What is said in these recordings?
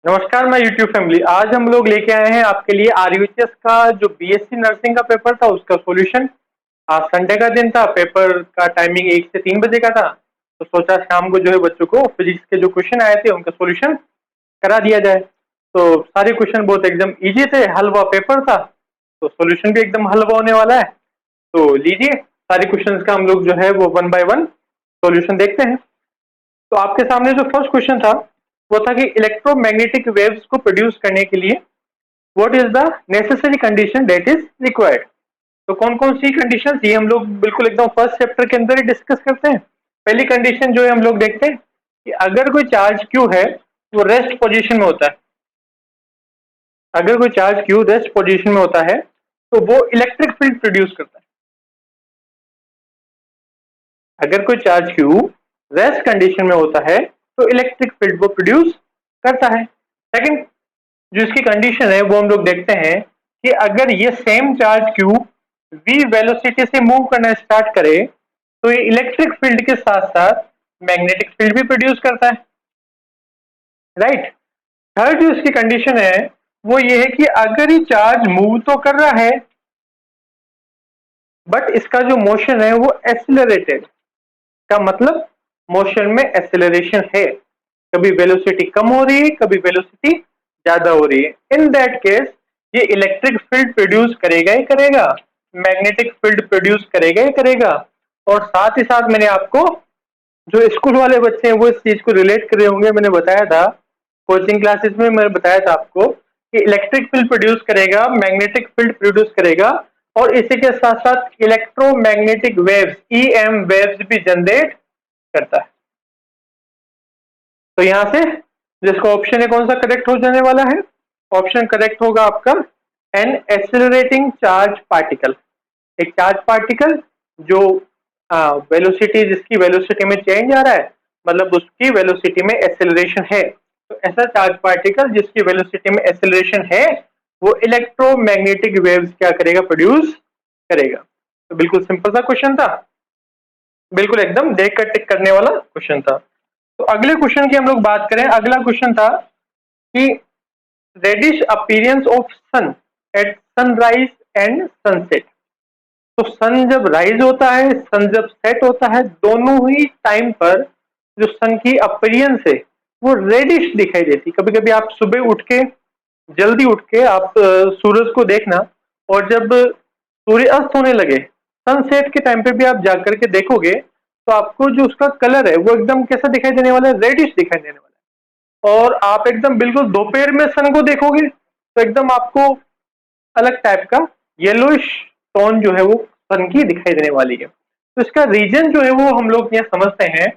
नमस्कार, मैं YouTube family. आज हम लोग लेके आए हैं आपके लिए आरयूएचएस का जो बीएससी नर्सिंग का पेपर था उसका सॉल्यूशन। आज संडे का दिन था, पेपर का टाइमिंग 1 से 3 बजे का था, तो सोचा शाम को जो है बच्चों को फिजिक्स के जो क्वेश्चन आए थे उनका सॉल्यूशन करा दिया जाए। तो सारे क्वेश्चन बहुत एकदम इजी थे, हलवा पेपर था, तो सॉल्यूशन भी एकदम हलवा होने वाला है। तो लीजिए, सारे क्वेश्चंस का हम लोग जो है वो वन बाय वन सॉल्यूशन देखते हैं। तो आपके सामने जो फर्स्ट क्वेश्चन था वो था कि इलेक्ट्रोमैग्नेटिक वेव्स को प्रोड्यूस करने के लिए what is the necessary condition that is required. तो कौन कौन सी कंडीशन ये हम लोग बिल्कुल एकदम फर्स्ट चैप्टर के अंदर ही डिस्कस करते हैं। पहली कंडीशन जो है हम लोग देखते हैं कि अगर कोई चार्ज क्यू है वो रेस्ट पोजीशन में होता है। अगर कोई चार्ज क्यू रेस्ट पोजीशन में होता है तो वो इलेक्ट्रिक फील्ड प्रोड्यूस करता है। अगर कोई चार्ज क्यू रेस्ट कंडीशन में होता है तो इलेक्ट्रिक फील्ड वो प्रोड्यूस करता है। सेकंड जो इसकी कंडीशन है वो हम लोग देखते हैं कि अगर ये same charge Q v velocity से मूव करना स्टार्ट करे तो ये इलेक्ट्रिक फील्ड के साथ साथ मैग्नेटिक फील्ड भी प्रोड्यूस करता है। राइट। थर्ड जो इसकी कंडीशन है वो ये है कि अगर ये चार्ज मूव तो कर रहा है बट इसका जो मोशन है वो एक्सिलरेटेड, का मतलब मोशन में एक्सेलरेशन है, कभी वेलोसिटी कम हो रही है कभी वेलोसिटी ज्यादा हो रही है। इन दैट केस ये इलेक्ट्रिक फील्ड प्रोड्यूस करेगा ही करेगा, मैग्नेटिक फील्ड प्रोड्यूस करेगा ही करेगा। और साथ ही साथ मैंने आपको, जो स्कूल वाले बच्चे हैं वो इस चीज को रिलेट कर रहे होंगे, मैंने बताया था कोचिंग क्लासेस में, मैंने बताया था आपको कि इलेक्ट्रिक फील्ड प्रोड्यूस करेगा, मैग्नेटिक फील्ड प्रोड्यूस करेगा और इसी के साथ साथ इलेक्ट्रोमैग्नेटिक वेव्स ईएम वेव्स भी जनरेट करता है। तो यहां से जिसका ऑप्शन है कौन सा करेक्ट हो जाने वाला है? ऑप्शन करेक्ट होगा आपका एन एक्सेलरेटिंग चार्ज पार्टिकल। एक चार्ज पार्टिकल जो वेलोसिटी, जिसकी वेलोसिटी में चेंज आ रहा है, मतलब उसकी वेलोसिटी में एक्सेलरेशन है, तो ऐसा चार्ज पार्टिकल जिसकी वेलोसिटी में एक्सेलरेशन है वो इलेक्ट्रोमैग्नेटिक वेव्स क्या करेगा? प्रोड्यूस करेगा। तो बिल्कुल सिंपल सा क्वेश्चन था, बिल्कुल एकदम देख कर टिक करने वाला क्वेश्चन था। तो अगले क्वेश्चन की हम लोग बात करें। अगला क्वेश्चन था कि reddish appearance of sun at sunrise and sunset. तो सन जब राइज होता है, सन जब सेट होता है, दोनों ही टाइम पर जो सन की अपीयरेंस है वो रेडिश दिखाई देती। कभी कभी आप सुबह उठ के, जल्दी उठ के आप सूरज को देखना, और जब सूर्य अस्त होने लगे सनसेट के टाइम पे भी आप जाकर के देखोगे तो आपको जो उसका कलर है वो एकदम कैसा दिखाई देने वाला है? रेडिश दिखाई देने वाला है। और आप एकदम बिल्कुल दोपहर में सन को देखोगे तो एकदम आपको अलग टाइप का येलोइश टोन जो है वो सन की दिखाई देने वाली है। तो इसका रीजन जो है वो हम लोग यहाँ समझते हैं।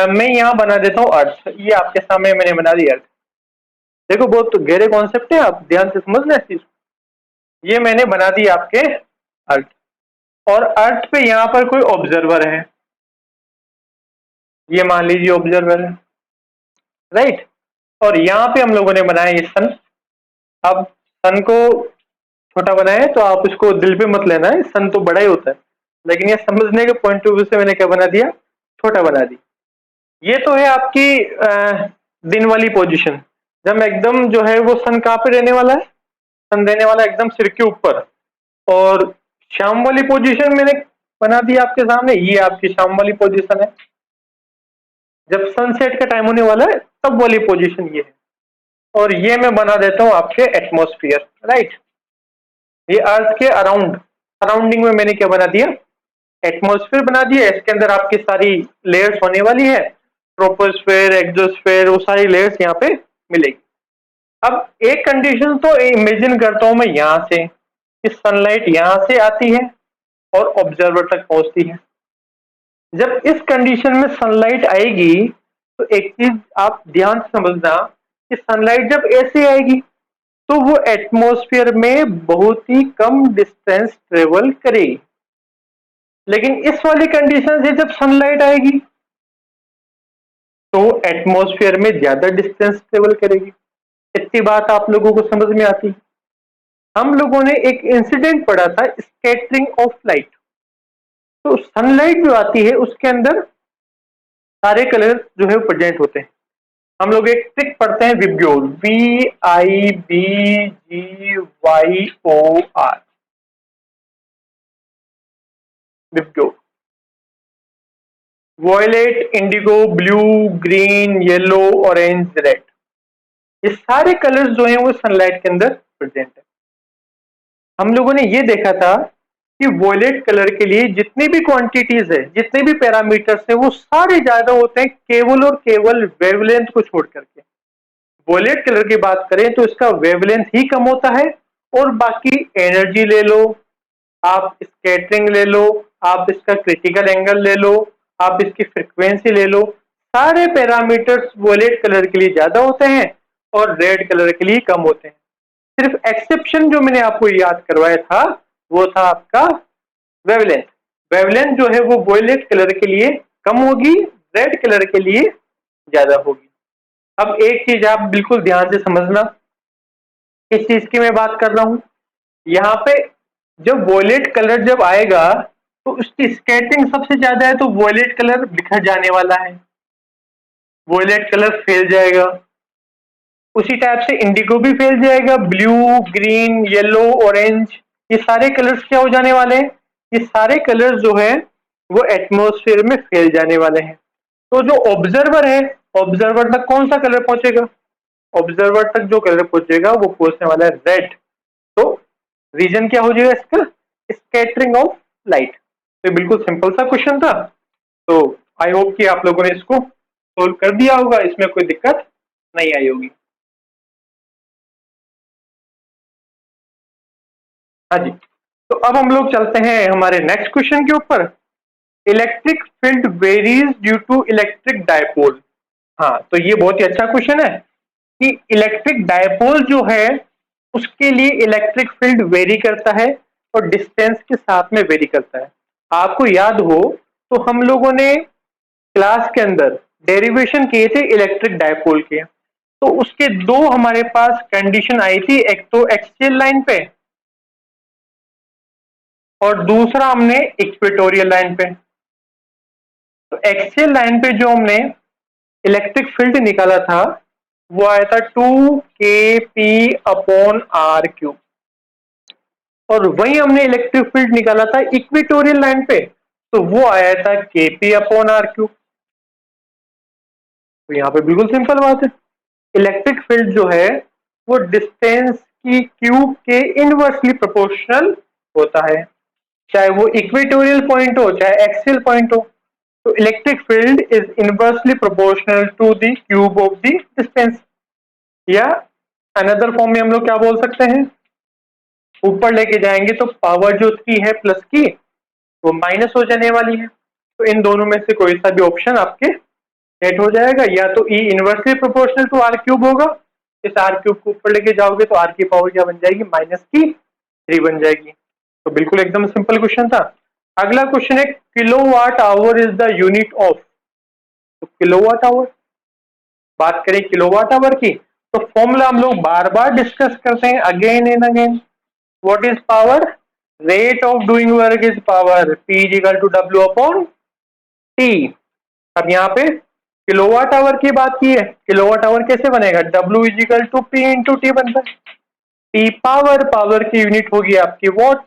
मैं यहाँ बना देता हूँ अर्थ। ये आपके सामने मैंने बना दी अर्थ। देखो बहुत गहरे कॉन्सेप्ट है, आप ध्यान से समझना इस चीज को। ये मैंने बना दी आपके अर्थ, और अर्थ पे यहाँ पर कोई ऑब्जर्वर है, ये मान लीजिए ऑब्जर्वर है। राइट। और यहाँ पे हम लोगों ने बनाया ये सन। अब सन को छोटा बनाए तो आप इसको दिल पे मत लेना है, सन तो बड़ा ही होता है, लेकिन ये समझने के पॉइंट ऑफ व्यू से मैंने क्या बना दिया? छोटा बना दी। ये तो है आपकी दिन वाली पोजीशन, जब एकदम जो है वो सन कहाँ पे रहने वाला है? सन रहने वाला एकदम सिर के ऊपर। और शाम वाली पोजीशन मैंने बना दी आपके सामने, ये आपकी शाम वाली पोजीशन है, जब सनसेट का टाइम होने वाला है तब वाली पोजीशन ये है। और ये मैं बना देता हूँ आपके एटमॉस्फेयर। राइट। ये अर्थ के अराउंड, सराउंडिंग में मैंने क्या बना दिया? एटमॉस्फेयर बना दिया। इसके अंदर आपकी सारी लेयर्स होने वाली है, ट्रोपोस्फेयर, एक्सोस्फेयर, वो सारी लेयर्स यहाँ पे मिलेगी। अब एक कंडीशन तो इमेजिन करता हूं मैं यहाँ से कि सनलाइट यहाँ से आती है और ऑब्जर्वर तक पहुंचती है। जब इस कंडीशन में सनलाइट आएगी तो एक चीज आप ध्यान से समझना कि सनलाइट जब ऐसे आएगी तो वो एटमॉस्फेयर में बहुत ही कम डिस्टेंस ट्रेवल करेगी, लेकिन इस वाली कंडीशन से जब सनलाइट आएगी तो एटमॉस्फेयर में ज्यादा डिस्टेंस ट्रेवल करेगी। इतनी बात आप लोगों को समझ में आती है? हम लोगों ने एक इंसिडेंट पढ़ा था, स्कैटरिंग ऑफ लाइट। तो सनलाइट जो आती है उसके अंदर सारे कलर जो है प्रेजेंट होते हैं। हम लोग एक ट्रिक पढ़ते हैं VIBGYOR, VIBGYOR, VIBGYOR. Violet, indigo, blue, green, yellow, orange, red, ये सारे कलर्स जो हैं वो सनलाइट के अंदर प्रेजेंट है। हम लोगों ने ये देखा था कि वॉयलेट कलर के लिए जितनी भी क्वांटिटीज है, जितने भी पैरामीटर्स है, वो सारे ज्यादा होते हैं केवल और केवल वेवलेंथ को छोड़ करके। वॉयलेट कलर की बात करें तो इसका वेवलेंथ ही कम होता है, और बाकी एनर्जी ले लो, आप स्कैटरिंग ले लो, आप इसका क्रिटिकल एंगल ले लो, आप इसकी फ्रीक्वेंसी ले लो, सारे पैरामीटर्स वॉयलेट कलर के लिए ज्यादा होते हैं और रेड कलर के लिए कम होते हैं। सिर्फ एक्सेप्शन जो मैंने आपको याद करवाया था वो था आपका वेवलेंथ। वेवलेंथ जो है वो वॉयलेट कलर के लिए कम होगी, रेड कलर के लिए ज्यादा होगी। अब एक चीज आप बिल्कुल ध्यान से समझना, किस चीज की मैं बात कर रहा हूं। यहाँ पे जब वॉयलेट कलर जब आएगा तो उसकी स्कैटरिंग सबसे ज्यादा है, तो वॉयलेट कलर बिखर जाने वाला है, वॉयलेट कलर फैल जाएगा। उसी टाइप से इंडिगो भी फैल जाएगा, ब्लू, ग्रीन, येलो, ऑरेंज, ये सारे कलर्स क्या हो जाने वाले हैं, ये सारे कलर्स जो है वो एटमॉस्फेयर में फैल जाने वाले हैं। तो जो ऑब्जर्वर है, ऑब्जर्वर तक कौन सा कलर पहुंचेगा, ऑब्जर्वर तक जो कलर पहुंचेगा वो पहुंचने वाला है रेड। तो रीजन क्या हो जाएगा इसका, स्कैटरिंग ऑफ लाइट। तो बिल्कुल सिंपल सा क्वेश्चन था। तो आई होप कि आप लोगों ने इसको सोल्व कर दिया होगा, इसमें कोई दिक्कत नहीं आई होगी। हाँ जी, तो अब हम लोग चलते हैं हमारे नेक्स्ट क्वेश्चन के ऊपर। Electric field varies due to electric dipole. हाँ, तो ये बहुत ही अच्छा क्वेश्चन है कि इलेक्ट्रिक डायपोल जो है उसके लिए इलेक्ट्रिक फील्ड वेरी करता है और डिस्टेंस के साथ में वेरी करता है। आपको याद हो तो हम लोगों ने क्लास के अंदर डेरिवेशन किए थे इलेक्ट्रिक डायपोल के, तो उसके दो हमारे पास कंडीशन आई थी, एक तो एक्सियल लाइन पे और दूसरा हमने इक्वेटोरियल लाइन पे। तो एक्सियल लाइन पे जो हमने इलेक्ट्रिक फील्ड निकाला था वो आया था 2kp/r³, और वही हमने इलेक्ट्रिक फील्ड निकाला था इक्वेटोरियल लाइन पे, तो वो आया था kp/r³। तो यहाँ पे बिल्कुल सिंपल बात है, इलेक्ट्रिक फील्ड जो है वो डिस्टेंस की क्यूब के इनवर्सली प्रोपोर्शनल होता है, चाहे वो इक्वेटोरियल पॉइंट हो चाहे एक्सियल पॉइंट हो। तो electric field is inversely proportional to the cube of the distance, या अनदर फॉर्म में हम लोग क्या बोल सकते हैं, ऊपर लेके जाएंगे तो पावर जो 3 है प्लस की वो माइनस हो जाने वाली है। तो इन दोनों में से कोई सा भी ऑप्शन आपके सेट हो जाएगा, या तो ई इनवर्सली प्रोपोर्शनल टू r³ होगा, इस r³ को ऊपर लेके जाओगे तो r की पावर क्या बन जाएगी, -3 बन जाएगी। तो बिल्कुल एकदम सिंपल क्वेश्चन था। अगला क्वेश्चन है kilowatt hour is the unit of. तो किलोवाट आवर, बात करें किलोवाट आवर की तो फॉर्मूला हम लोग बार बार डिस्कस करते हैं again and again. What is power, rate of doing work is power, P is equal to W/T। अब यहाँ पे किलोवाट आवर की बात की है, किलोवाट आवर कैसे बनेगा, W is equal to P into T बनता है। T पावर, पावर की यूनिट होगी आपकी वॉट,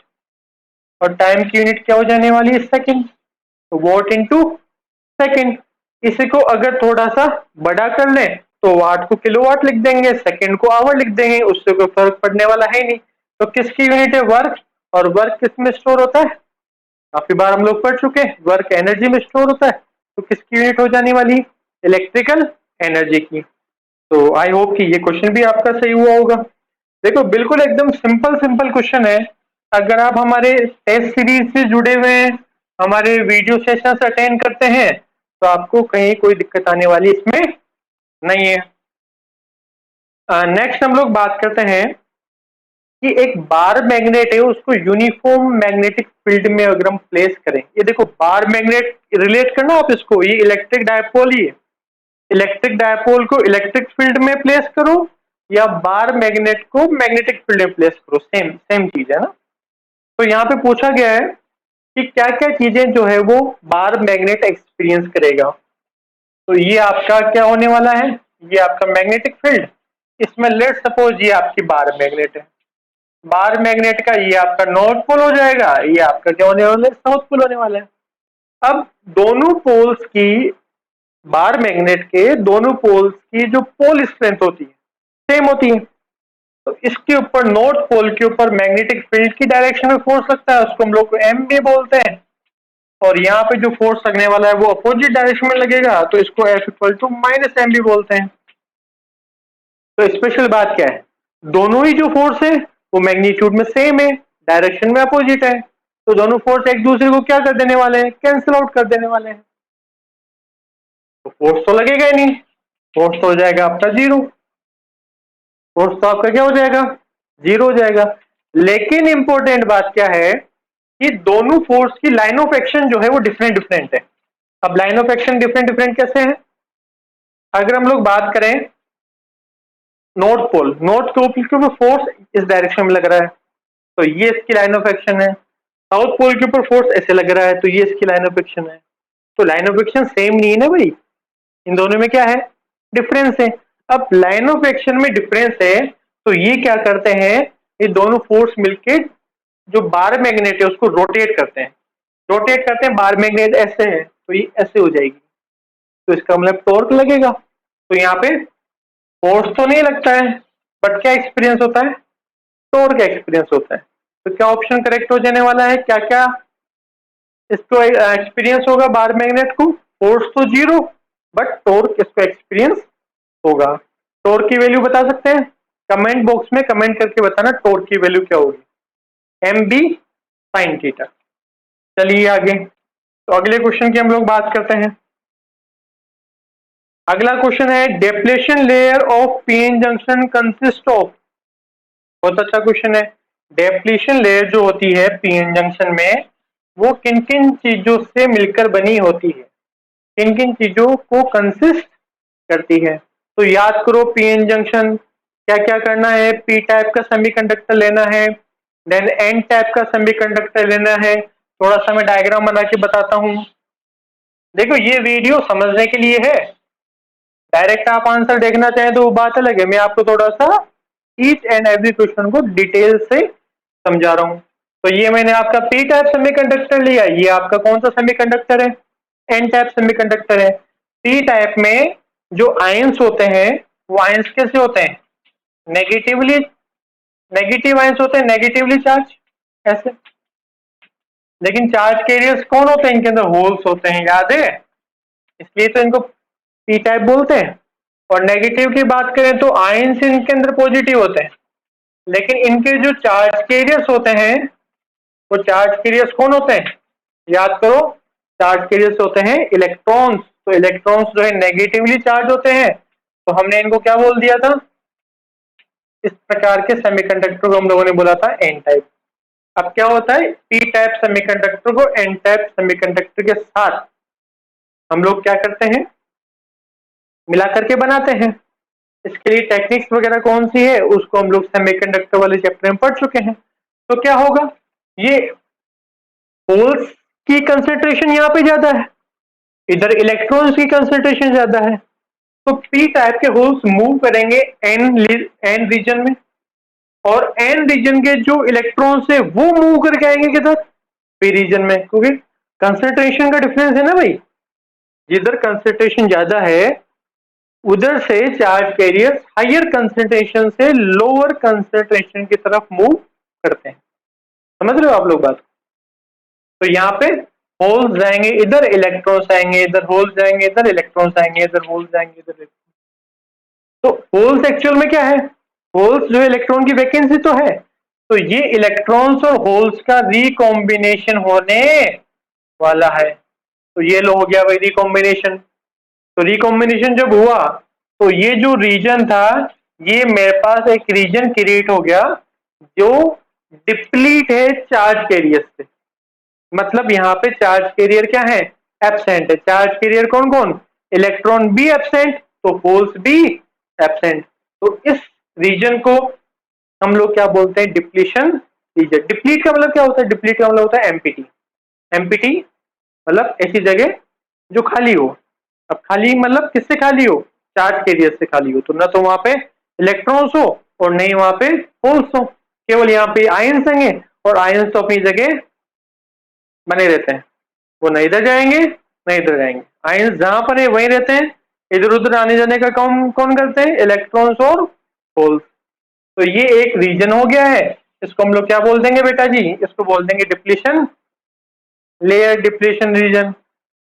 और टाइम की यूनिट क्या हो जाने वाली है, सेकंड। तो वॉट इंटू सेकंड। इसी को अगर थोड़ा सा बड़ा कर लें तो वाट को किलोवाट लिख देंगे, सेकंड को आवर लिख देंगे, उससे कोई फर्क पड़ने वाला है नहीं। तो किसकी यूनिट है, वर्क, और वर्क किस में स्टोर होता है, काफी बार हम लोग पढ़ चुके हैं, वर्क एनर्जी में स्टोर होता है। तो किसकी यूनिट हो जाने वाली, इलेक्ट्रिकल एनर्जी की। तो आई होप कि ये क्वेश्चन भी आपका सही हुआ होगा। देखो बिल्कुल एकदम सिंपल सिंपल क्वेश्चन है। अगर आप हमारे टेस्ट सीरीज से जुड़े हुए हैं, हमारे वीडियो सेशंस अटेंड करते हैं, तो आपको कहीं कोई दिक्कत आने वाली इसमें नहीं है। नेक्स्ट हम लोग बात करते हैं कि एक बार मैग्नेट है उसको यूनिफॉर्म मैग्नेटिक फील्ड में अगर हम प्लेस करें, ये देखो बार मैग्नेट रिलेट करना आप इसको, ये इलेक्ट्रिक डायपोल ही है, इलेक्ट्रिक डायपोल को इलेक्ट्रिक फील्ड में प्लेस करो या बार मैग्नेट को मैग्नेटिक फील्ड में प्लेस करो, सेम सेम चीज है ना। तो यहाँ पे पूछा गया है कि क्या क्या चीजें जो है वो बार मैग्नेट एक्सपीरियंस करेगा। तो ये आपका क्या होने वाला है, ये आपका मैग्नेटिक फील्ड, इसमें लेट सपोज ये आपकी बार मैग्नेट है, बार मैग्नेट का ये आपका नॉर्थ पोल हो जाएगा, ये आपका क्या होने वाला है, साउथ पोल होने वाला है। अब दोनों पोल्स की, बार मैग्नेट के दोनों पोल्स की जो पोल स्ट्रेंथ होती है सेम होती है, तो इसके ऊपर नॉर्थ पोल के ऊपर मैग्नेटिक फील्ड की डायरेक्शन में फोर्स लगता है, उसको हम लोग एम भी बोलते हैं। और यहाँ पे जो फोर्स लगने वाला है वो अपोजिट डायरेक्शन में लगेगा, तो इसको F equal to minus M भी बोलते हैं। तो स्पेशल बात क्या है, दोनों ही जो फोर्स है वो मैग्नीट्यूड में सेम है, डायरेक्शन में अपोजिट है, तो दोनों फोर्स एक दूसरे को क्या कर देने वाले हैं, कैंसिल आउट कर देने वाले हैं। तो फोर्स तो लगेगा ही नहीं, फोर्स तो हो जाएगा आपका जीरो, फोर्स तो आपका क्या हो जाएगा, जीरो हो जाएगा। लेकिन इंपॉर्टेंट बात क्या है कि दोनों फोर्स की लाइन ऑफ एक्शन जो है वो डिफरेंट डिफरेंट है। अब line of action different different कैसे है, अगर हम लोग बात करें नॉर्थ पोल, नॉर्थ पोल के ऊपर फोर्स इस डायरेक्शन में लग रहा है, तो ये इसकी लाइन ऑफ एक्शन है। साउथ पोल के ऊपर फोर्स ऐसे लग रहा है, तो ये इसकी लाइन ऑफ एक्शन है। तो लाइन ऑफ एक्शन सेम नहीं है ना भाई, इन दोनों में क्या है, डिफरेंस है। अब लाइन ऑफ एक्शन में डिफरेंस है, तो ये क्या करते हैं, ये दोनों फोर्स मिलके जो बार मैग्नेट है उसको रोटेट करते हैं, रोटेट करते हैं, बार मैग्नेट ऐसे है तो ये ऐसे हो जाएगी, तो इसका मतलब टॉर्क लगेगा। तो यहाँ पे फोर्स तो नहीं लगता है, बट क्या एक्सपीरियंस होता है, टॉर्क एक्सपीरियंस होता है। तो क्या ऑप्शन करेक्ट हो जाने वाला है, क्या क्या इसको एक्सपीरियंस होगा बार मैग्नेट को, फोर्स तो जीरो बट टॉर्क इसको एक्सपीरियंस होगा। टॉर्क की वैल्यू बता सकते हैं, कमेंट बॉक्स में कमेंट करके बताना टॉर्क की वैल्यू क्या होगी, एम बी साइन थीटा। चलिए आगे, तो अगले क्वेश्चन की हम लोग बात करते हैं। अगला क्वेश्चन है depletion layer of PN junction consist of, बहुत अच्छा क्वेश्चन है। डेप्लीशन लेयर जो होती है पीएन जंक्शन में वो किन किन चीजों से मिलकर बनी होती है, किन किन चीजों को कंसिस्ट करती है। तो याद करो पीएन जंक्शन क्या क्या करना है, पी टाइप का सेमीकंडक्टर लेना है, देन एन टाइप का सेमीकंडक्टर लेना है। थोड़ा सा मैं डायग्राम बना के बताता हूं, देखो ये वीडियो समझने के लिए है, डायरेक्ट आप आंसर देखना चाहें तो वो बात अलग है, मैं आपको थोड़ा सा ईच एंड एवरी क्वेश्चन को डिटेल से समझा रहा हूं। तो ये मैंने आपका पी टाइप सेमीकंडक्टर लिया, ये आपका कौन सा सेमीकंडक्टर है, एन टाइप सेमीकंडक्टर है। पी टाइप में जो आयंस होते हैं वो आयंस कैसे होते हैं, नेगेटिवली, नेगेटिव आयंस होते हैं, नेगेटिवली चार्ज ऐसे। लेकिन चार्ज कैरियर्स कौन होते हैं, इनके अंदर होल्स होते हैं, याद है, इसलिए तो इनको पी टाइप बोलते हैं। और नेगेटिव की बात करें तो आयंस इनके अंदर पॉजिटिव होते हैं, लेकिन इनके जो चार्ज कैरियर्स होते हैं वो चार्ज कैरियर्स कौन होते हैं, याद करो, चार्ज कैरियर्स होते हैं इलेक्ट्रॉन्स। तो इलेक्ट्रॉन्स जो है नेगेटिवली चार्ज होते हैं, तो हमने इनको क्या बोल दिया था, इस प्रकार के सेमीकंडक्टर को हम लोगों ने बोला था एन टाइप। अब क्या होता है, पी टाइप सेमीकंडक्टर को एन टाइप सेमीकंडक्टर के साथ हम लोग क्या करते हैं, मिला करके बनाते हैं। इसके लिए टेक्निक्स वगैरह कौन सी है उसको हम लोग सेमीकंडक्टर वाले चैप्टर में पढ़ चुके हैं। तो क्या होगा, ये होल्स की कंसेंट्रेशन यहाँ पे ज्यादा है, इधर इलेक्ट्रॉन्स की कंसेंट्रेशन ज्यादा है, तो पी टाइप के होल्स मूव करेंगे एन रीजन में, और एन रीजन के जो इलेक्ट्रॉन्स है वो मूव करके आएंगे किधर, पी रीजन में, क्योंकि कंसेंट्रेशन का डिफरेंस है ना भाई, जिधर कंसेंट्रेशन ज्यादा है उधर से चार्ज कैरियर हायर कंसेंट्रेशन से लोअर कंसेंट्रेशन की तरफ मूव करते हैं। समझ रहे हो आप लोग बात, तो यहाँ पे होल्स जाएंगे इधर, इलेक्ट्रॉन्स आएंगे इधर, होल्स जाएंगे इधर, इलेक्ट्रॉन्स आएंगे इधर, होल्स जाएंगे इधर। तो होल्स एक्चुअल में क्या है, होल्स जो इलेक्ट्रॉन की वैकेंसी तो है, तो ये इलेक्ट्रॉन्स और होल्स का रिकॉम्बिनेशन होने वाला है। तो ये लो हो गया भाई रिकॉम्बिनेशन। तो रिकॉम्बिनेशन जब हुआ तो ये जो रीजन था, ये मेरे पास एक रीजन क्रिएट हो गया जो डिप्लीट है चार्ज कैरियर से, मतलब यहाँ पे चार्ज कैरियर क्या है, एब्सेंट है। चार्ज कैरियर कौन कौन, इलेक्ट्रॉन भी एब्सेंट तो होल्स भी एब्सेंट। तो इस रीजन को हम लोग क्या बोलते हैं, डिप्लीशन रीजन। डिप्लीट का मतलब क्या होता है, डिप्लीट का मतलब होता है एमपीटी। एमपीटी मतलब ऐसी जगह जो खाली हो। अब खाली मतलब किससे खाली हो, चार्ज कैरियर से खाली हो, तो ना तो वहां पे इलेक्ट्रॉन्स हो और नहीं वहां पे होल्स हो, केवल यहाँ पे आयंस होंगे और आयंस तो अपनी जगह बने रहते हैं, वो नहीं इधर जाएंगे नहीं इधर जाएंगे, आयंस जहां पर है वहीं रहते हैं, इधर उधर आने जाने का काम कौन करते हैं, इलेक्ट्रॉन्स और होल्स। तो ये एक रीजन हो गया है, इसको हम लोग क्या बोल देंगे बेटा जी, इसको बोल देंगे डिप्लीशन लेयर, डिप्लीशन रीजन।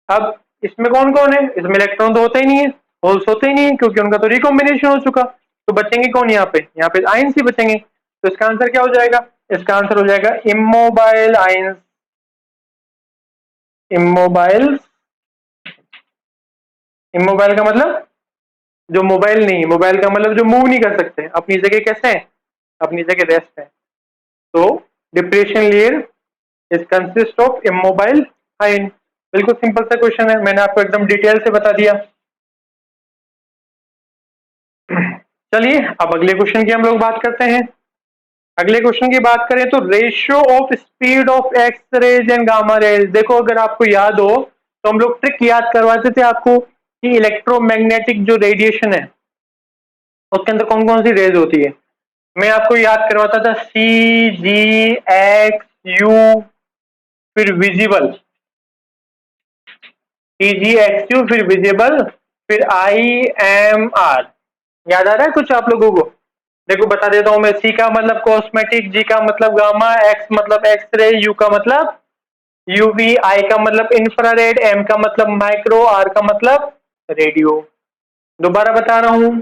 अब इसमें कौन कौन है, इसमें इलेक्ट्रॉन तो होते ही नहीं है, होल्स होते ही नहीं है, क्योंकि उनका तो रिकॉम्बिनेशन हो चुका, तो बचेंगे कौन यहाँ पे आयंस ही बचेंगे। तो इसका आंसर क्या हो जाएगा, इसका आंसर हो जाएगा इमोबाइल आयंस, इमोबाइल। इमोबाइल का मतलब जो मोबाइल नहीं, मोबाइल का मतलब जो मूव नहीं कर सकते, अपनी जगह कैसे है, अपनी जगह रेस्ट है। तो depression layer is consist of immobile ion. बिल्कुल सिंपल सा क्वेश्चन है, मैंने आपको एकदम डिटेल से बता दिया। चलिए अब अगले क्वेश्चन की हम लोग बात करते हैं। अगले क्वेश्चन की बात करें तो ratio of speed of X rays and gamma rays. देखो अगर आपको याद हो तो हम लोग ट्रिक याद करवाते थे आपको कि इलेक्ट्रोमैग्नेटिक जो रेडिएशन है उसके अंदर कौन कौन सी रेज होती है। मैं आपको याद करवाता था सी जी एक्स यू, फिर visible, C G X U, फिर विजिबल, फिर आई एम आर। याद आ रहा है कुछ आप लोगों को? देखो बता देता हूं मैं, सी का मतलब कॉस्मेटिक, जी का मतलब गामा, एक्स मतलब एक्सरे, यू का मतलब यूवी, आई का मतलब इंफ्रारेड, एम का मतलब माइक्रो, आर का मतलब रेडियो। दोबारा बता रहा हूं,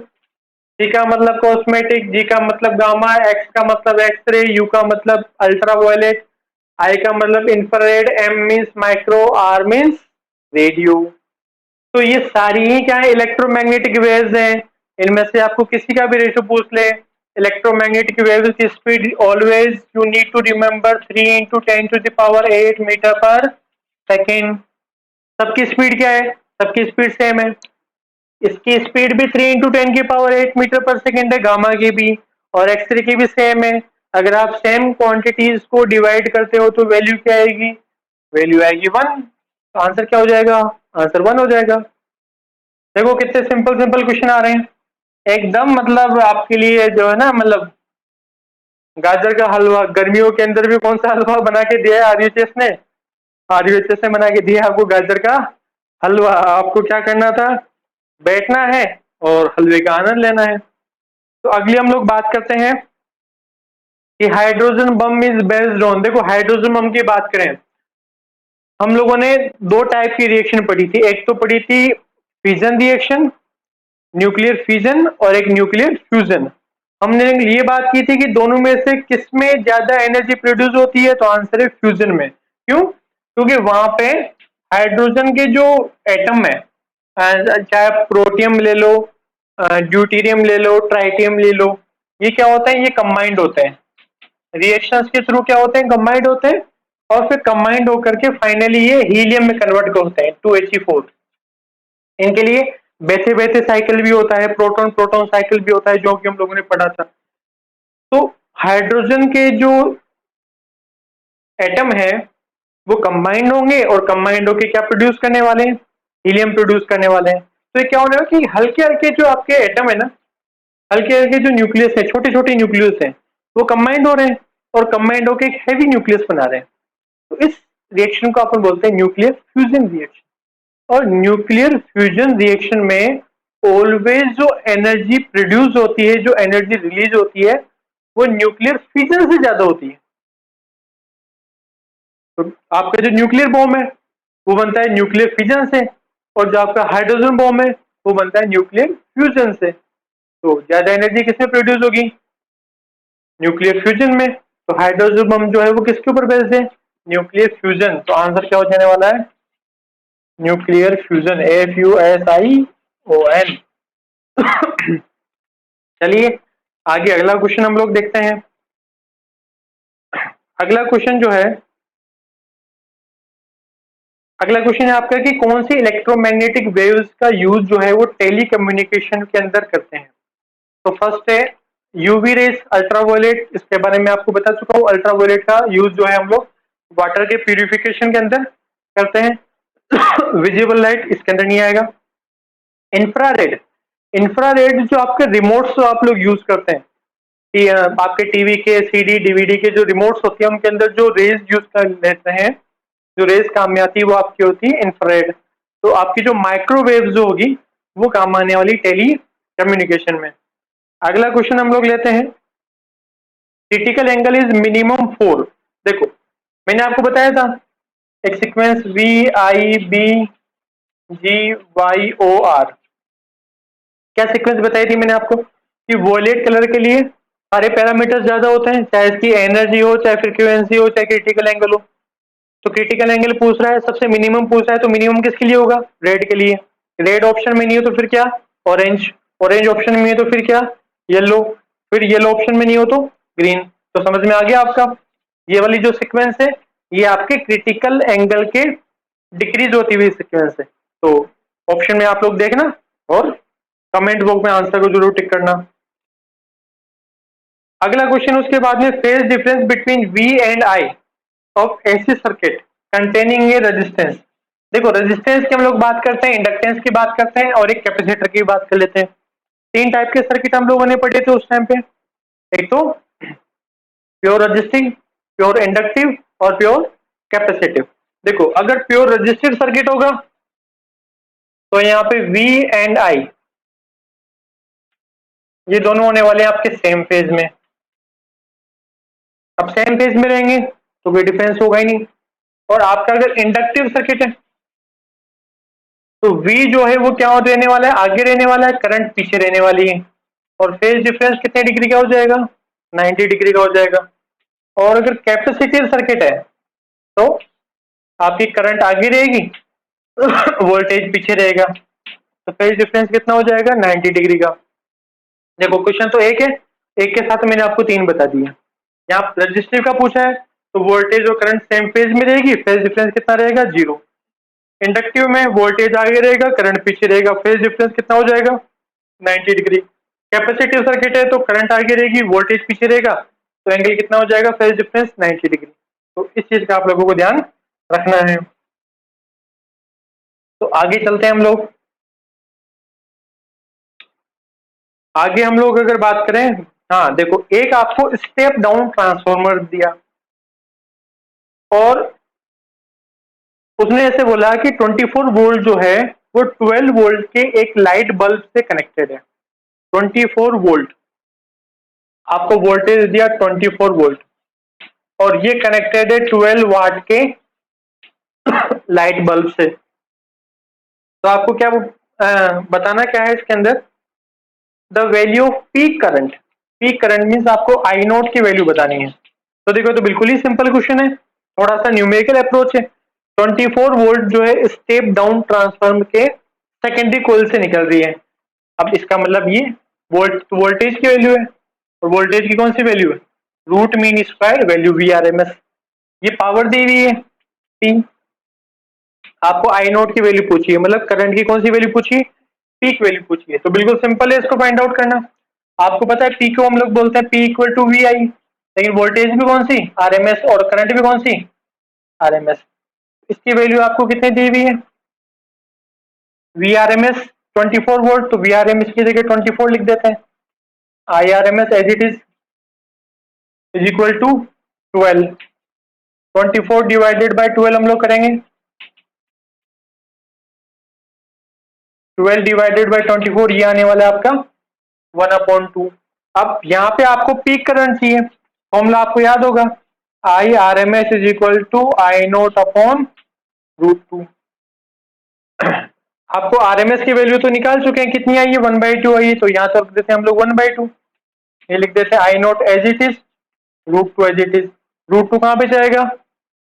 सी का मतलब कॉस्मेटिक, जी का मतलब गामा, एक्स का मतलब एक्सरे, यू का मतलब अल्ट्रावायलेट, आई का मतलब infrared, M means micro, R means radio. तो ये सारी ही क्या है, इलेक्ट्रोमैग्नेटिक वेव्स हैं। इनमें से आपको किसी का भी रेशो पूछ ले, इलेक्ट्रोमैग्नेटिक वेव्स की speed always you need to remember 3 into 10⁸ metre per second. सबकी स्पीड क्या है, सबकी स्पीड सेम है, इसकी स्पीड भी 3 इंटू 10⁸ मीटर पर सेकेंड है, गामा की भी, और एक्सरे की भी सेम है। अगर आप सेम क्वांटिटीज को डिवाइड करते हो तो वैल्यू क्या आएगी, वैल्यू आएगी 1। तो आंसर क्या हो जाएगा, आंसर 1 हो जाएगा। देखो कितने सिंपल सिंपल क्वेश्चन आ रहे हैं एकदम, मतलब आपके लिए जो है ना, मतलब गाजर का हलवा गर्मियों के अंदर भी कौन सा हलवा बना के दिया है आरयूएचएस ने, आरयूएचएस ने बना के दिया आपको गाजर का हलवा। आपको क्या करना था, बैठना है और हलवे का आनंद लेना है। तो अगली हम लोग बात करते हैं कि hydrogen bomb is based on. देखो हाइड्रोजन बम की बात करें, हम लोगों ने दो टाइप की रिएक्शन पढ़ी थी, एक तो पढ़ी थी फिजन रिएक्शन, न्यूक्लियर फिजन, और एक न्यूक्लियर फ्यूजन। हमने ये बात की थी कि दोनों में से किसमें ज्यादा एनर्जी प्रोड्यूस होती है, तो आंसर है फ्यूजन में। क्यों, क्योंकि वहां पे हाइड्रोजन के जो एटम है, चाहे प्रोटियम ले लो, ड्यूटीरियम ले लो, ट्राइटियम ले लो, ये क्या होता है, ये कंबाइंड होते हैं, रिएक्शंस के थ्रू क्या होते हैं, कंबाइंड होते हैं, और फिर कंबाइंड होकर के फाइनली ये हीलियम में कन्वर्ट होते हैं 2He4। इनके लिए बेथे बेथे साइकिल भी होता है, प्रोटॉन प्रोटॉन साइकिल भी होता है, जो कि हम लोगों ने पढ़ा था। तो हाइड्रोजन के जो एटम है वो कंबाइंड होंगे, और कंबाइंड होके क्या प्रोड्यूस करने वाले हैं, हीलियम प्रोड्यूस करने वाले हैं। तो ये क्या होने वाला कि हल्के हल्के जो आपके एटम है ना, हल्के हल्के जो न्यूक्लियस है, छोटे छोटे न्यूक्लियस है, वो कंबाइंड हो रहे हैं, और कंबाइंड होके एक हैवी न्यूक्लियस बना रहे हैं। तो इस रिएक्शन को अपन बोलते हैं न्यूक्लियर फ्यूजन रिएक्शन। और न्यूक्लियर फ्यूजन रिएक्शन में ऑलवेज जो एनर्जी प्रोड्यूस होती है, जो एनर्जी रिलीज होती है, वो न्यूक्लियर फिजन से ज्यादा होती है। तो आपका जो न्यूक्लियर बॉम्ब है वो बनता है न्यूक्लियर फिजन से, और जो आपका हाइड्रोजन बॉम्ब है वो बनता है न्यूक्लियर फ्यूजन से। तो ज्यादा एनर्जी किसमें प्रोड्यूस होगी, न्यूक्लियर फ्यूजन में। तो हाइड्रोजन बम जो है वो किसके ऊपर बेस्ड है, न्यूक्लियर फ्यूजन। तो आंसर क्या हो जाने वाला है, न्यूक्लियर फ्यूजन, FUSION। चलिए आगे अगला क्वेश्चन हम लोग देखते हैं। अगला क्वेश्चन जो है, अगला क्वेश्चन है आपका कि कौन सी इलेक्ट्रोमैग्नेटिक वेव्स का यूज जो है वो टेली कम्युनिकेशन के अंदर करते हैं। तो फर्स्ट है यूवी रेस, अल्ट्रावायलेट, इसके बारे में आपको बता चुका हूँ। अल्ट्रावायलेट का यूज जो है हम लोग वाटर के प्यूरिफिकेशन के अंदर करते हैं। विजिबल लाइट इसके अंदर नहीं आएगा। इंफ्रारेड, इंफ्रारेड जो आपके रिमोट्स जो आप लोग यूज करते हैं कि आपके टीवी के सीडी डीवीडी के जो रिमोट्स होती है उनके अंदर जो रेज यूज कर लेते हैं, जो रेज काम में आती है वो आपकी होती है इंफ्रारेड। तो आपकी जो माइक्रोवेव जो होगी वो काम आने वाली टेली कम्युनिकेशन में। अगला क्वेश्चन हम लोग लेते हैं, क्रिटिकल एंगल इज मिनिमम 4। देखो मैंने आपको बताया था एक sequence V I B G Y O R, क्या सीक्वेंस बताई थी मैंने आपको कि वोलेट कलर के लिए सारे पैरामीटर्स ज्यादा होते हैं, चाहे इसकी एनर्जी हो, चाहे फ्रीक्वेंसी हो, चाहे क्रिटिकल एंगल हो। तो क्रिटिकल एंगल पूछ रहा है, सबसे मिनिमम पूछ रहा है, तो मिनिमम किसके लिए होगा? रेड के लिए। रेड ऑप्शन में नहीं हो तो फिर क्या? ऑरेंज। ऑरेंज ऑप्शन में है तो फिर क्या? येलो। फिर येलो ऑप्शन में नहीं हो तो ग्रीन। तो समझ में आ गया आपका, ये वाली जो सीक्वेंस है ये आपके क्रिटिकल एंगल के डिक्रीज होती हुई सीक्वेंस है। तो ऑप्शन में आप लोग देखना और कमेंट बॉक्स में आंसर को जरूर टिक करना। अगला क्वेश्चन उसके बाद में, phase difference between V and I of AC circuit containing a resistance. देखो रेजिस्टेंस की हम लोग बात करते हैं, इंडक्टेंस की बात करते हैं और एक कैपेसिटर की बात कर लेते हैं। तीन टाइप के सर्किट हम लोगों ने पढ़े थे उस टाइम पे, एक तो प्योर रेजिस्टिंग, प्योर इंडक्टिव और प्योर कैपेसिटिव। देखो अगर प्योर रेजिस्टिव सर्किट होगा तो यहाँ पे वी एंड आई ये दोनों होने वाले हैं आपके सेम फेज में। अब सेम फेज में रहेंगे तो कोई डिफरेंस होगा ही नहीं। और आपका अगर इंडक्टिव सर्किट है तो V जो है वो क्या रहने वाला है? आगे रहने वाला है, करंट पीछे रहने वाली है। और फेज डिफरेंस कितने डिग्री का हो जाएगा? 90 डिग्री का हो जाएगा। और अगर कैपेसिटिव सर्किट है तो आपकी करंट आगे रहेगी वोल्टेज पीछे रहेगा, तो फेज डिफरेंस कितना हो जाएगा? 90 डिग्री का। देखो क्वेश्चन तो एक है, एक के साथ मैंने आपको तीन बता दिए। यहाँ रजिस्टिव का पूछा है तो वोल्टेज और करंट सेम फेज में रहेगी, फेज डिफरेंस कितना रहेगा? 0। इंडक्टिव में वोल्टेज आगे रहेगा, करंट पीछे रहेगा, फेज डिफरेंस कितना हो जाएगा? 90 डिग्री। कैपेसिटिव सर्किट है तो करंट आगे रहेगी, वोल्टेज पीछे रहेगा, तो एंगल कितना हो जाएगा? Phase difference 90 degree. तो इस चीज का आप लोगों को ध्यान रखना है। तो आगे चलते हैं हम लोग। आगे हम लोग अगर बात करें, हाँ देखो एक आपको स्टेप डाउन ट्रांसफॉर्मर दिया और उसने ऐसे बोला कि 24 वोल्ट जो है वो 12 वोल्ट के एक लाइट बल्ब से कनेक्टेड है। 24 वोल्ट आपको वोल्टेज दिया 24 वोल्ट और ये कनेक्टेड है 12 वाट के लाइट बल्ब से। तो आपको क्या बताना क्या है इसके अंदर? The value off peak current. Peak current means आपको आई नोट की वैल्यू बतानी है। तो देखो तो बिल्कुल ही सिंपल क्वेश्चन है, थोड़ा सा न्यूमेरिकल अप्रोच है। 24 वोल्ट जो है स्टेप डाउन ट्रांसफार्मर के सेकेंडरी कोयल से निकल रही है। अब इसका मतलब ये वोल्टेज की वैल्यू है, और वोल्टेज की कौन सी वैल्यू है? Root mean square value VRMS। ये पावर दी हुई है P, आपको आई नोट की वैल्यू पूछी है, मतलब करंट की कौन सी वैल्यू पूछी है? पीक वैल्यू पूछी है। तो बिल्कुल सिंपल है इसको फाइंड आउट करना। आपको पता है पी को हम लोग बोलते हैं P इक्वल टू VI, लेकिन वोल्टेज भी कौन सी? RMS, और करंट भी कौन सी? RMS। इसकी वैल्यू आपको कितनी दी हुई है? VRMS 24 वोल्ट, तो VRMS की जगह 24 लिख देते हैं। IRMS as it is equal to 12। 24 divided by 12 हम लोग करेंगे, 12 डिवाइडेड बाय 24 ये आने वाला है आपका 1/2। अब यहाँ पे आपको पीक करंट चाहिए, फॉर्मूला आपको याद होगा, IRMS is equal to I naught upon √2। आपको RMS की वैल्यू तो निकाल चुके हैं, कितनी आई है? 1/2 आई है, तो यहाँ तो रख देते हैं हम लोग 1/2। ये लिख देते हैं I naught as it is, √2 as it is. √2 कहाँ पे जाएगा?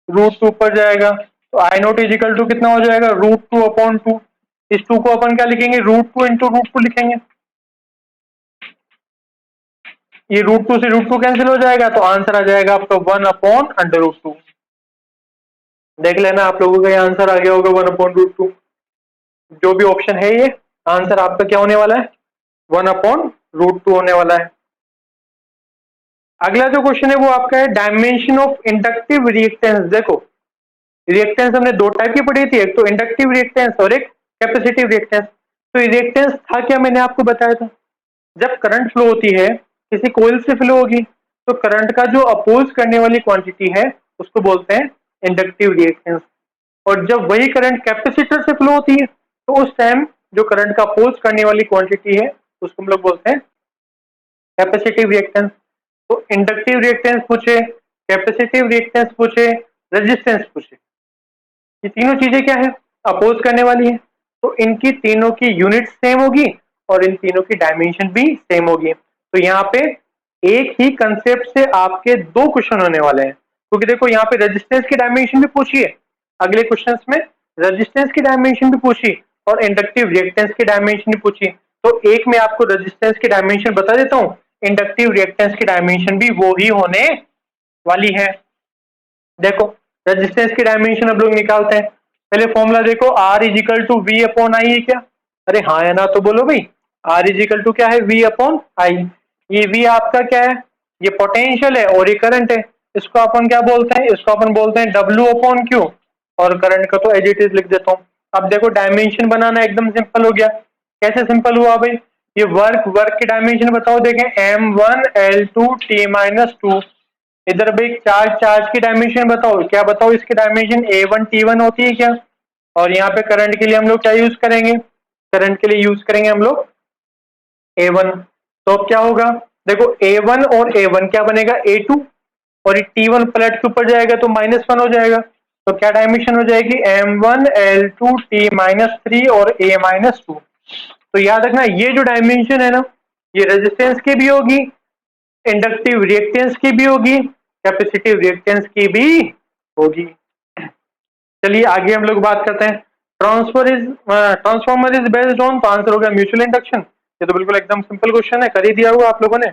√2 पर जाएगा, तो I naught is equal to कितना हो जाएगा? √2/2। इस 2 को अपन क्या लिखेंगे? √2 इंटू √2 लिखेंगे। ये √2 से √2 कैंसिल हो जाएगा, तो आंसर आ जाएगा आपका 1/√2। देख लेना आप लोगों का ये आंसर आ गया होगा 1/√2। जो भी ऑप्शन है ये आंसर आपका क्या होने वाला है? 1/√2 होने वाला है। अगला जो क्वेश्चन है वो आपका है डायमेंशन ऑफ इंडक्टिव रिएक्टेंस। देखो रिएक्टेंस हमने दो टाइप की पढ़ी थी, एक तो इंडक्टिव रिएक्टेंस और एक कैपेसिटिव रिएक्टेंस। तो रिएक्टेंस था क्या, मैंने आपको बताया था, जब करंट फ्लो होती है किसी कोयल से फ्लो होगी तो करंट का जो अपोज करने वाली क्वांटिटी है उसको बोलते हैं इंडक्टिव रिएक्टेंस। और जब वही करंट कैपेसिटर से फ्लो होती है तो उस टाइम जो करंट का अपोज करने वाली क्वांटिटी है उसको हम लोग बोलते हैं कैपेसिटिव रिएक्टेंस। तो इंडक्टिव रिएक्टेंस पूछे, कैपेसिटिव रिएक्टेंस पूछे, रेजिस्टेंस पूछे, ये तीनों चीजें क्या है, अपोज करने वाली है। तो इनकी तीनों की यूनिट सेम होगी और इन तीनों की डायमेंशन भी सेम होगी। तो यहाँ पे एक ही कंसेप्ट से आपके दो क्वेश्चन होने वाले हैं, क्योंकि देखो यहाँ पे रेजिस्टेंस की डायमेंशन भी पूछी है, अगले क्वेश्चन में रेजिस्टेंस की डायमेंशन भी पूछी और इंडक्टिव रिएक्टेंस की डायमेंशन भी पूछी। तो एक में आपको रेजिस्टेंस की डायमेंशन बता देता हूँ, इंडक्टिव रिएक्टेंस की डायमेंशन भी वो ही होने वाली है। देखो रेजिस्टेंस की डायमेंशन हम लोग निकालते हैं, पहले फॉर्मूला देखो, R is equal to V upon I है क्या, अरे हाँ है ना, तो बोलो भाई R इजिकल टू क्या है, V अपॉन आई। ये V आपका क्या है, ये पोटेंशियल है और ये करंट है, इसको अपन क्या बोलते हैं, इसको अपन बोलते हैं W अपॉन Q, और करंट का तो एज इट इज लिख देता हूँ। अब देखो डायमेंशन बनाना एकदम सिंपल हो गया, कैसे सिंपल हुआ भाई, ये वर्क की डायमेंशन बताओ, देखें M1 L2 T-2, इधर भाई चार्ज की डायमेंशन बताओ, क्या बताओ इसकी डायमेंशन A1 T1 होती है क्या, और यहाँ पे करंट के लिए हम लोग क्या यूज करेंगे, करंट के लिए यूज करेंगे हम लोग A1। तो अब क्या होगा, देखो A1 और A1 क्या बनेगा A2, और ये T1 पलट के ऊपर जाएगा तो -1 हो जाएगा, तो क्या डायमेंशन हो जाएगी M1 L2 T-3 और A-2। तो याद रखना ये जो डायमेंशन है ना, ये रेजिस्टेंस की भी होगी, इंडक्टिव रिएक्टेंस की भी होगी, कैपेसिटिव रिएक्टेंस की भी होगी। चलिए आगे हम लोग बात करते हैं, ट्रांसफॉर्मर इज बेस्ड ऑन, तो आंसर हो गया म्यूचुअल इंडक्शन। ये तो बिल्कुल एकदम सिंपल क्वेश्चन है, कर ही दिया हुआ आप लोगों ने।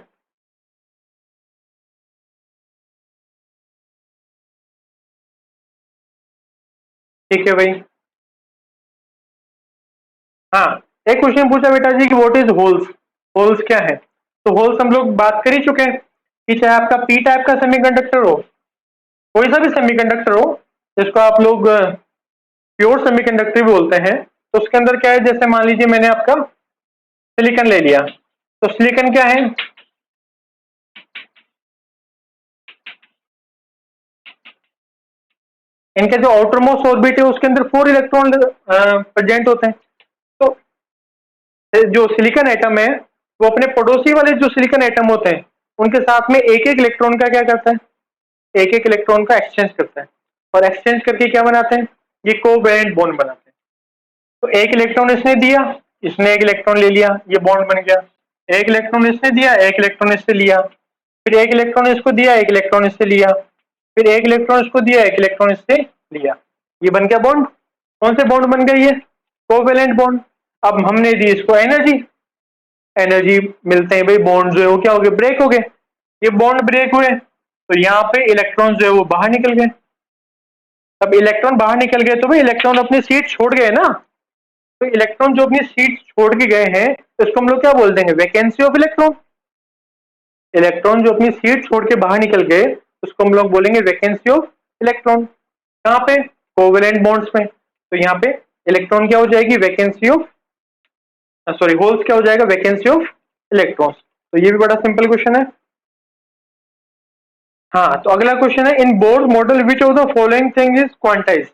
ठीक है भाई। हाँ, एक क्वेश्चन पूछा बेटा जी कि व्हाट इज होल्स, होल्स क्या है, तो होल्स हम लोग बात कर ही चुके हैं कि चाहे आपका पी टाइप का सेमीकंडक्टर हो, कोई सा भी सेमीकंडक्टर हो जिसको आप लोग प्योर सेमीकंडक्टर भी बोलते हैं, तो उसके अंदर क्या है, जैसे मान लीजिए मैंने आपका सिलिकॉन ले लिया, तो सिलिकॉन क्या है, इनके जो आउटर मोस्ट ऑर्बिट है उसके अंदर 4 इलेक्ट्रॉन प्रेजेंट होते हैं। तो जो सिलिकॉन एटम है वो अपने पड़ोसी वाले जो सिलिकॉन एटम होते हैं उनके साथ में एक एक इलेक्ट्रॉन का क्या करता है, एक एक इलेक्ट्रॉन का एक्सचेंज करता है, और एक्सचेंज करके क्या बनाते हैं, ये कोवैलेंट बॉन्ड बनाते हैं। तो एक इलेक्ट्रॉन इसने दिया, इसने एक इलेक्ट्रॉन ले लिया, ये बॉन्ड बन गया, एक इलेक्ट्रॉन इसने दिया, एक इलेक्ट्रॉन इससे लिया, फिर एक इलेक्ट्रॉन इसको दिया, एक इलेक्ट्रॉन इससे लिया, फिर एक इलेक्ट्रॉन इसको दिया, एक इलेक्ट्रॉन इससे लिया, ये बन गया बॉन्ड। कौन से बॉन्ड बन गया, ये कोवैलेंट बॉन्ड। अब हमने दी इसको एनर्जी, एनर्जी मिलते हैं भाई, बॉन्ड जो है वो क्या हो गए, ब्रेक हो गए, ये बॉन्ड ब्रेक हुए, तो यहाँ पे इलेक्ट्रॉन जो है वो बाहर निकल गए। अब इलेक्ट्रॉन बाहर निकल गए तो भाई इलेक्ट्रॉन अपनी सीट छोड़ गए ना, तो इलेक्ट्रॉन जो अपनी सीट छोड़ के गए हैं तो इसको हम लोग क्या बोल देंगे, वैकेंसी ऑफ इलेक्ट्रॉन। इलेक्ट्रॉन जो अपनी सीट छोड़ के बाहर निकल गए उसको हम लोग बोलेंगे वैकेंसी ऑफ इलेक्ट्रॉन। कहाँ पे, कोवेलेंट बॉन्ड्स में। तो यहाँ पे इलेक्ट्रॉन क्या हो जाएगी, वैकेंसी ऑफ, सॉरी होल्स क्या हो जाएगा, वैकेंसी ऑफ इलेक्ट्रॉन्स। तो ये भी बड़ा सिंपल क्वेश्चन है। हाँ, तो अगला क्वेश्चन है, in Bohr model which of the following thing is quantize,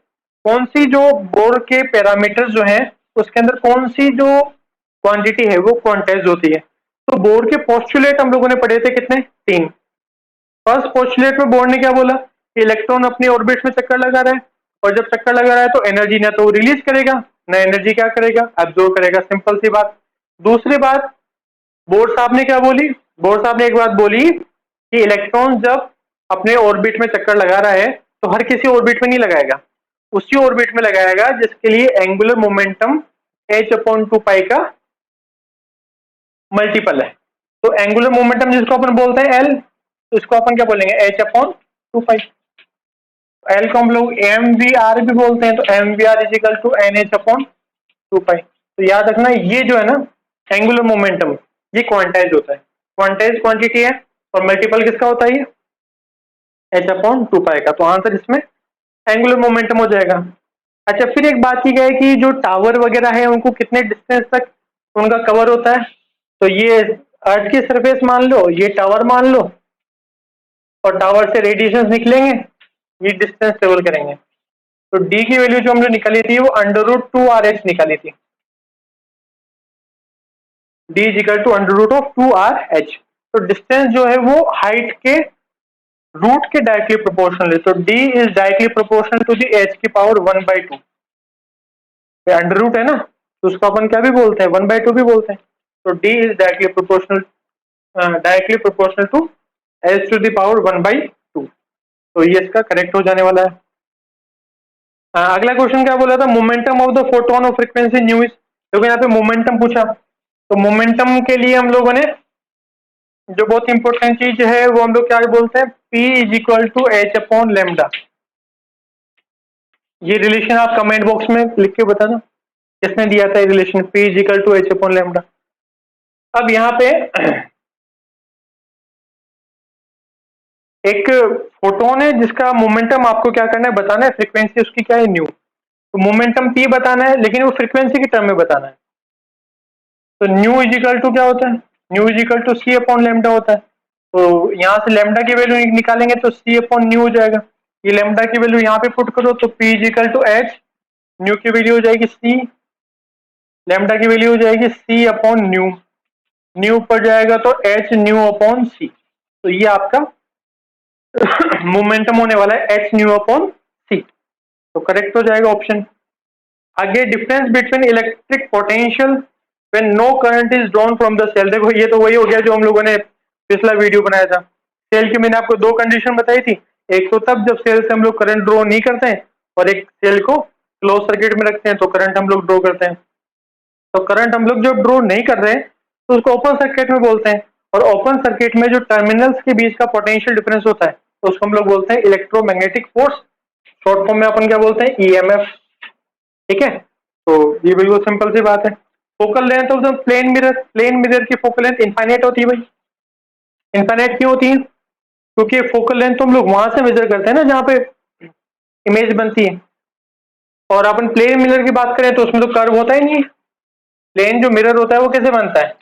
कौन सी जो बोर के पैरामीटर्स जो हैं उसके अंदर कौन सी जो क्वांटिटी है वो क्वांटाइज होती है। तो बोर के पोस्टुलेट हम लोगों ने पढ़े थे कितने, 3। फर्स्ट पोस्टुलेट में बोर ने क्या बोला कि इलेक्ट्रॉन अपनी ऑर्बिट में चक्कर लगा रहा है, और जब चक्कर लगा रहा है तो एनर्जी ना तो रिलीज करेगा ना एनर्जी क्या करेगा, एब्जॉर्ब करेगा, सिंपल सी बात। दूसरी बात, बोर साहब ने क्या बोली, बोर साहब ने एक बात बोली कि इलेक्ट्रॉन जब अपने ऑर्बिट में चक्कर लगा रहा है तो हर किसी ऑर्बिट में नहीं लगाएगा, उसी ऑर्बिट में लगाएगा जिसके लिए एंगुलर मोमेंटम h/2 का मल्टीपल है। तो एंगुलर मोमेंटम जिसको अपन बोलते हैं L, तो इसको अपन क्या बोलेंगे, h/2। एल को हम लोग एम वी आर भी बोलते हैं, तो M V R is equal to NH/2। तो याद रखना ये जो है ना एंगुलर मोमेंटम, ये क्वांटाइज होता है, क्वांटाइज क्वांटिटी है, और मल्टीपल किसका होता है, ये h/2 का। तो आंसर इसमें एंगुलर मोमेंटम हो जाएगा। अच्छा, फिर एक बात की गई है कि जो टावर वगैरह है उनको कितने डिस्टेंस तक उनका कवर होता है। तो ये अर्थ की सरफेस मान लो, ये टावर मान लो, और टावर से रेडिएशन निकलेंगे, ये डिस्टेंस ट्रेवल करेंगे। तो डी की वैल्यू जो हमने निकाली थी वो √2RH निकाली थी। D is equal to √2RH। तो डिस्टेंस जो है वो हाइट के रूट के डायरेक्टली प्रोपोर्शनल है। तो D is directly proportional to the H की पावर 1/2। अंडर रूट है ना, तो उसको अपन क्या भी बोलते हैं, 1/2 भी बोलते हैं। तो D is directly proportional to H to the power 1/2। तो ये इसका करेक्ट हो जाने वाला है। अगला क्वेश्चन क्या बोला था, momentum of the photon of frequency new is, क्योंकि यहाँ पे मोमेंटम पूछा। तो मोमेंटम के लिए हम लोगों ने जो बहुत इंपॉर्टेंट चीज है वो हम लोग क्या बोलते हैं, P is equal to H upon lambda. ये रिलेशन आप कमेंट बॉक्स में लिख के बता दो किसने दिया था ये relation, P is equal to H upon lambda. अब यहाँ पे एक फोटोन है जिसका मोमेंटम आपको क्या करना है, बताना है, फ्रीक्वेंसी उसकी क्या है, न्यू। तो मोमेंटम P बताना है, लेकिन वो फ्रीक्वेंसी के टर्म में बताना है। तो न्यू इज इक्वल टू क्या होता है, nu is equal to C upon lambda होता है। तो यहाँ से लेमडा की वैल्यू निकालेंगे तो C अपॉन न्यू हो जाएगा। ये लेमडा की वैल्यू यहाँ पे पुट करो तो P is equal to H, nu की वैल्यू हो जाएगी C, लेमडा की वैल्यू हो जाएगी C अपॉन न्यू। न्यू पर जाएगा तो H न्यू अपॉन C। तो ये आपका मोमेंटम होने वाला है H न्यू अपॉन C। तो करेक्ट हो जाएगा ऑप्शन। आगे, difference between electric potential when no current is drawn from the cell. देखो ये तो वही हो गया जो हम लोगों ने पिछला वीडियो बनाया था। सेल की मैंने आपको दो कंडीशन बताई थी, एक तो तब जब सेल से हम लोग करंट ड्रॉ नहीं करते हैं, और एक सेल को क्लोज सर्किट में रखते हैं तो करंट हम लोग ड्रॉ करते हैं। तो करंट हम लोग जब ड्रॉ नहीं कर रहे हैं तो उसको ओपन सर्किट में बोलते हैं, और ओपन सर्किट में जो टर्मिनल्स के बीच का पोटेंशियल डिफरेंस होता है तो उसको हम लोग बोलते हैं इलेक्ट्रोमैग्नेटिक फोर्स। शॉर्ट फॉर्म में अपन क्या बोलते हैं, ईएमएफ। ठीक है, तो ये बिल्कुल सिंपल सी बात है। Focal length of the plane mirror की फोकल लेंथ इनफाइनाइट होती है भाई। इनफाइनाइट क्यों होती है, क्योंकि फोकल लेंथ तो हम लोग वहां से मेजर करते हैं ना जहाँ पे इमेज बनती है, और अपन प्लेन मिरर की बात करें तो उसमें तो कर्व होता ही नहीं है। प्लेन जो मिरर होता है वो कैसे बनता है,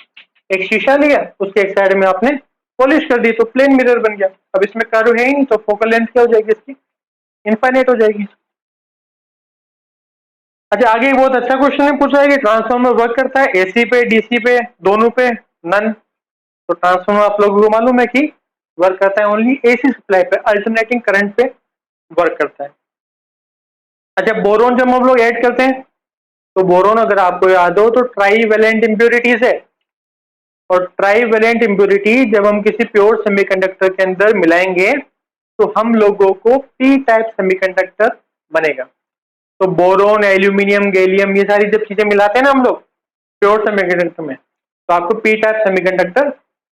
एक शीशा लिया, उसके एक साइड में आपने पॉलिश कर दी तो प्लेन मिरर बन गया। अब इसमें कर्व है ही नहीं, तो फोकल लेंथ क्या हो जाएगी इसकी, इनफाइनाइट हो जाएगी। अच्छा, आगे एक बहुत अच्छा क्वेश्चन है पूछा है कि ट्रांसफार्मर वर्क करता है एसी पे, डीसी पे, दोनों पे, नन। तो ट्रांसफार्मर आप लोगों को मालूम है कि वर्क करता है ओनली एसी सप्लाई पे, अल्टरनेटिंग करंट पे वर्क करता है। अच्छा, बोरोन जब हम लोग ऐड करते हैं तो बोरोन अगर आपको याद हो तो ट्राईवैलेंट इंप्योरिटीज है, और ट्राईवैलेंट इंप्योरिटी जब हम किसी प्योर सेमीकंडक्टर के अंदर मिलाएंगे तो हम लोगों को पी टाइप सेमीकंडक्टर बनेगा। तो बोरोन, एल्यूमिनियम, गैलियम, ये सारी जब चीजें मिलाते हैं ना हम लोग प्योर सेमीकंडक्टर में, तो आपको पी टाइप सेमीकंडक्टर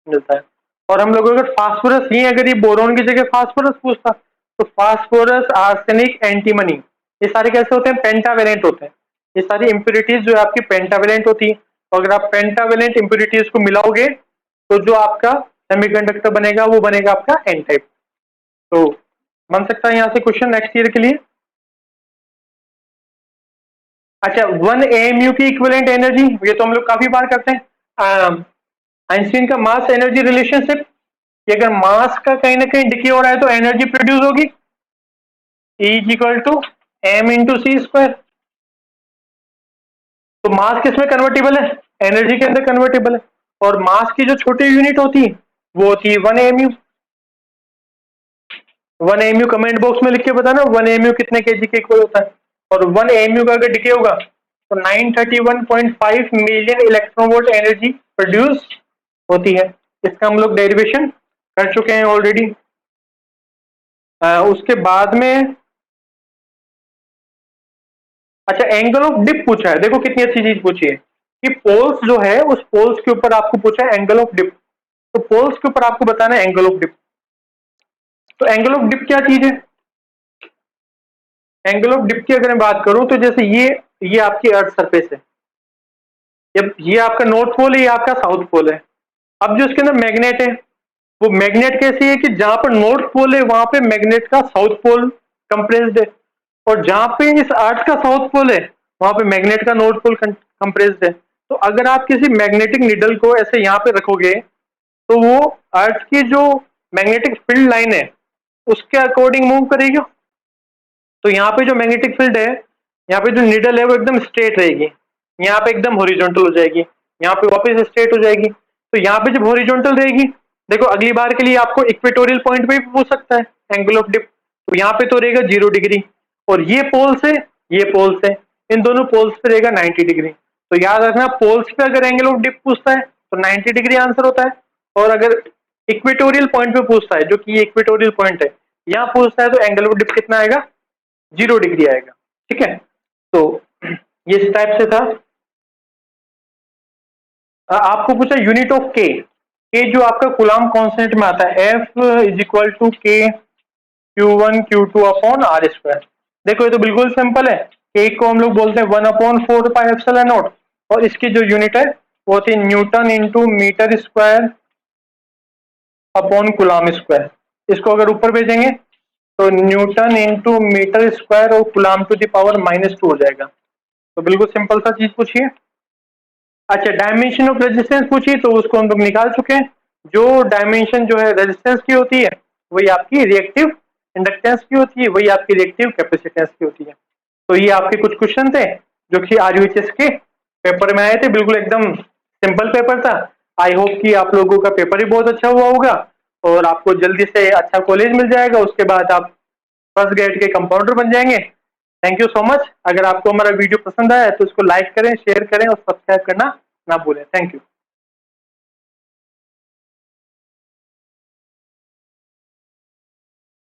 मिलता है। और हम लोग अगर फास्फोरस ही, अगर ये बोरोन की जगह फास्फोरस पूछता तो फास्फोरस, आर्सेनिक, एंटीमनी, ये सारे कैसे होते हैं, पेंटावेलेंट होते हैं। ये सारी इंप्योरिटीज जो है आपकी पेंटावेलेंट होती है। तो अगर आप पेंटावेलेंट इंप्योरिटीज को मिलाओगे तो जो आपका सेमीकंडक्टर बनेगा वो बनेगा आपका एन टाइप। तो बन सकता है यहाँ से क्वेश्चन नेक्स्ट ईयर के लिए। अच्छा, 1 AMU की इक्विवेलेंट एनर्जी, ये तो हम लोग काफी बार करते हैं, आइंस्टीन का मास एनर्जी रिलेशनशिप, कि अगर मास का कहीं ना कहीं डिके हो रहा है तो एनर्जी प्रोड्यूस होगी, E is equal to M into C square. तो मास किस में कन्वर्टेबल है, एनर्जी के अंदर कन्वर्टेबल है, और मास की जो छोटी यूनिट होती है वो होती है 1 AMU। 1 AMU कमेंट बॉक्स में लिख के बताना 1 AMU कितने केजी के इक्वल होता है। और 1 AMU का अगर डिके होगा तो 931.5 million electron volt energy produce होती है। इसका हम लोग डेरिवेशन कर चुके हैं ऑलरेडी। उसके बाद में, अच्छा, एंगल ऑफ डिप पूछा है। देखो कितनी अच्छी चीज पूछी है कि पोल्स जो है उस पोल्स के ऊपर आपको पूछा है एंगल ऑफ डिप। तो पोल्स के ऊपर आपको बताना है एंगल ऑफ डिप। तो एंगल ऑफ डिप क्या चीज है, एंगल ऑफ डिप की अगर मैं बात करूं तो जैसे ये आपकी अर्थ सरफेस है, जब ये आपका नॉर्थ पोल है, ये आपका साउथ पोल है। अब जो इसके अंदर मैग्नेट है वो मैग्नेट कैसी है कि जहां पर नॉर्थ पोल है वहां पे मैग्नेट का साउथ पोल कंप्रेस्ड है, और जहां पे इस अर्थ का साउथ पोल है वहां पे मैग्नेट का नॉर्थ पोल कंप्रेस्ड है। तो अगर आप किसी मैग्नेटिक निडल को ऐसे यहाँ पे रखोगे तो वो अर्थ की जो मैग्नेटिक फील्ड लाइन है उसके अकॉर्डिंग मूव करेगी। तो यहाँ पे जो मैग्नेटिक फील्ड है, यहाँ पे जो निडल है वो एकदम स्ट्रेट रहेगी, यहाँ पे एकदम हॉरिजॉन्टल हो जाएगी, यहाँ पे वापस स्ट्रेट हो जाएगी। तो यहाँ पे जब हॉरिजॉन्टल रहेगी, देखो अगली बार के लिए आपको इक्वेटोरियल पॉइंट पे भी पूछ सकता है एंगल ऑफ डिप, तो यहाँ पे तो रहेगा 0 डिग्री, और ये पोल से ये पोल से इन दोनों पोल्स पे रहेगा 90 डिग्री। तो याद रखना पोल्स पे अगर एंगल ऑफ डिप पूछता है तो 90 डिग्री आंसर होता है, और अगर इक्वेटोरियल पॉइंट पे पूछता है, जो कि ये इक्वेटोरियल पॉइंट है, यहाँ पूछता है तो एंगल ऑफ डिप कितना आएगा, 0 डिग्री आएगा। ठीक है, तो ये इस टाइप से था। आपको पूछा यूनिट ऑफ के, जो आपका कूलाम कांस्टेंट में आता है, F इज इक्वल टू के Q1 Q2 upon R square. देखो ये तो बिल्कुल सिंपल है, के को हम लोग बोलते हैं 1/4πε0, और इसकी जो यूनिट है वो होती है newton into metre square upon coulomb square. इसको अगर ऊपर भेजेंगे तो न्यूटन इंटू मीटर स्क्वायर और कूलाम टू द पावर -2 हो जाएगा। तो बिल्कुल सिंपल सा चीज पूछिए। अच्छा, डायमेंशन ऑफ रेजिस्टेंस पूछी तो उसको हम लोग निकाल चुके हैं। जो डायमेंशन जो है रेजिस्टेंस की होती है वही आपकी रिएक्टिव इंडक्टेंस की होती है, वही आपकी रिएक्टिव कैपेसिटेंस की होती है। तो ये आपके कुछ क्वेश्चन थे जो कि RUHS के पेपर में आए थे, बिल्कुल एकदम सिंपल पेपर था। आई होप कि आप लोगों का पेपर ही बहुत अच्छा हुआ होगा और आपको जल्दी से अच्छा कॉलेज मिल जाएगा, उसके बाद आप फर्स्ट ग्रेड के कंपाउंडर बन जाएंगे। Thank you so much. अगर आपको हमारा वीडियो पसंद आया तो इसको लाइक करें, शेयर करें और सब्सक्राइब करना ना भूलें। Thank you.